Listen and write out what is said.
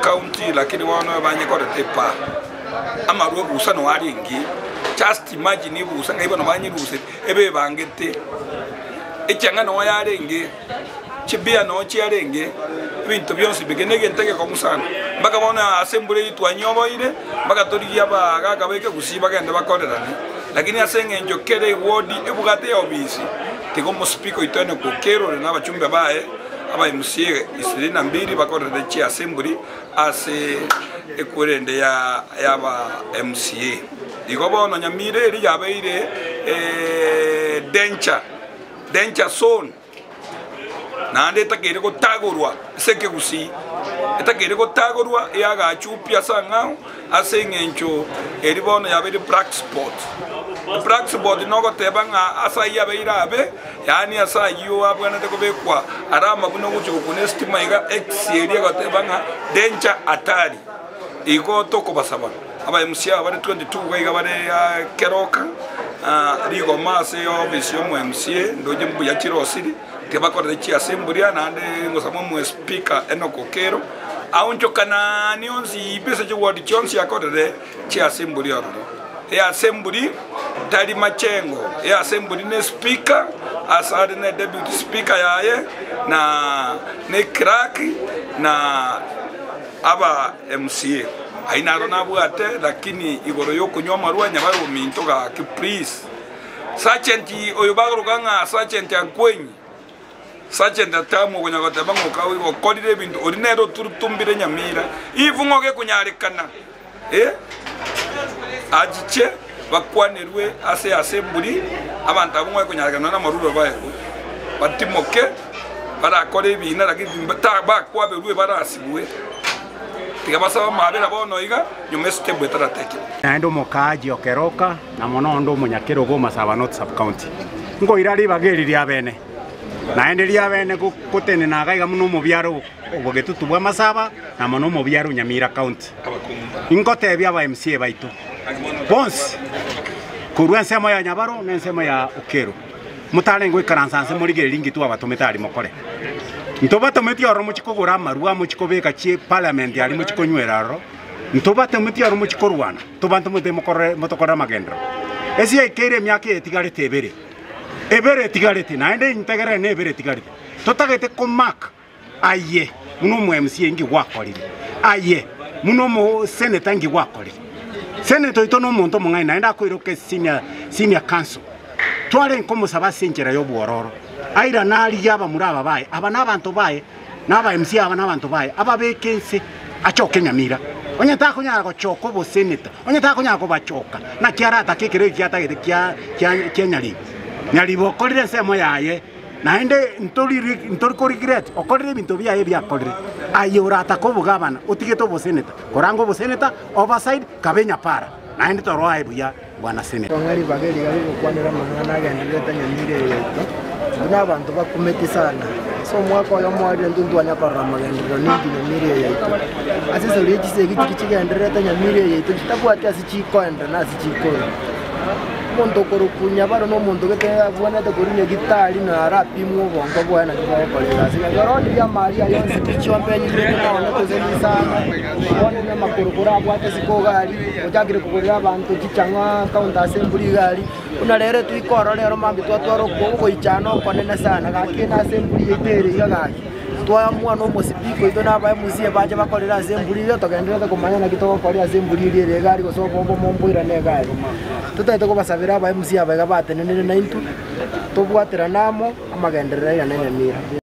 county lakini wana banye kore tepa amaruo busa no aringi just imagine busa ngai bano banye buse ebe bangete echanga no yarenge chibia no chiarenge bintu byonse bigenege ntege ko musana mbaka bona assembly itwanyobo ile mbaka toriya baga kabeke gusiba gende bakorerane lakini asenge njokere wodi ebugate obisi tikomo speaker itone ko kero na bachumbe bae aba MCA isiri na mbiri bakorere chi assembly ase ekurende ya ba MCA igobo no nyamire eri yabeire dencha zone nande takere ko tagorwa seke gusi etakere ko tagorwa yaga chupia sanga asengencho eribono yabere black spot no go tebanga asaya beirabe yani asayo abwana te kobekwa arama buno gucho kunestima iga x area go tebanga danger atari igo toko basaba aba MCA bari 22 gaiga bari keroka rigo mase obisi yo MCA ndoje mbuya chirosiri tebakora chi assembly nande ngosamo mu speaker enoko kero auncho kana nionzi ibese je ward chonsi akorere chi assembly aro assembly tali machengo assembly ne speaker asade ne deputy speaker yaye na ne crack na aba MCA aina rona buate lakini igoro yoko nyoma ruwa nyabaro minto ga ki please sergeant oyobagro ganga sergeant ankwenyi sergeant atamu kunya gotabango kawi go kodire bintu ordinero turutumbire nyamira ivungo ke kunyarekana ajiche bakwanerwe ase assembly abantu abumwe kunyarekana na marudo bae batimoke bara kore bina lakini bakwa berwe bara asibwe tikabasaba mabera bono iga nyumeste bwetara teke ndo mokaji okeroka na mono ndo munyakero go masaba not sub county ngo irari bageri lya bene naende lya bene kutene na gaiga muno mu byaro obogetutu bwa masaba na mono mu byaro Nyamira county ingote bya ba MCA baitu bonse kurwa nsemo ya Nyabaro nensemo ya Okero mutale ngo ikaransanse muri geringi tu abatometari mokore ntobate meti oro muchikogora marua muchikobeka chi parliament yali muchikonyweraro ntobate meti oro muchikorwana tobantu mute mokore motokora magendro esi ikere myake etigarete ebere etigarete naende integere ne ebere etigarete totagete komak aye muno mu MCA ngi wakorire aye muno mu senator ngi wakorire senator itono muntu mungai naende akoiroke senior council twale nkomo sabasenjera yo bwororo aira nali yaba muraba bae aba nabantu bae naba MCA aba nabantu bae aba bekense achoke Nyamira onye ta kunya ko choko bo senator onye ta kunya ko bachoka na kiara ta kekere kiata kya nyali bo kolire semo yaye naende ntori ko regret okolire bintu bya bya kolire ayora ta ko bugabana utigeto bo senator korango bo senator overside kabenya para naende to roa ebuya bwana senator ngari bageri gari ko kwanira mangana gandileta Nyamire yeto kuna abantu bakumeti sana so mwaka wa mwari ndundu anyakora magendero nindi Nyamire yeto asise ulichi se giti kichigendera Nyamire yeto kitabwati asichiko enda na asichiko mondo korukunya baro no mondo gete abwana de korunya gitari na rapi mu bongo bwana kibakolera sika garoni ya Maria yonse kichwa mpenyi na wana kozeni sana wana na makorokora abwate siko gari ojagire kukorera abantu kichanga kaunta assembly gari unalere tuikoro lero mambi twatwaro ko ichano konene sana gakina assembly itere gari twa mwana omusipiko ito naba MCA baje bakorera assembly yo togendera kumanya na kitoko korera assembly ile gari ko so bombo momboira ne gari tutaite ko basabira aba MCA baga batenene na intu tobwatera namo amagenderera ya Nyamira.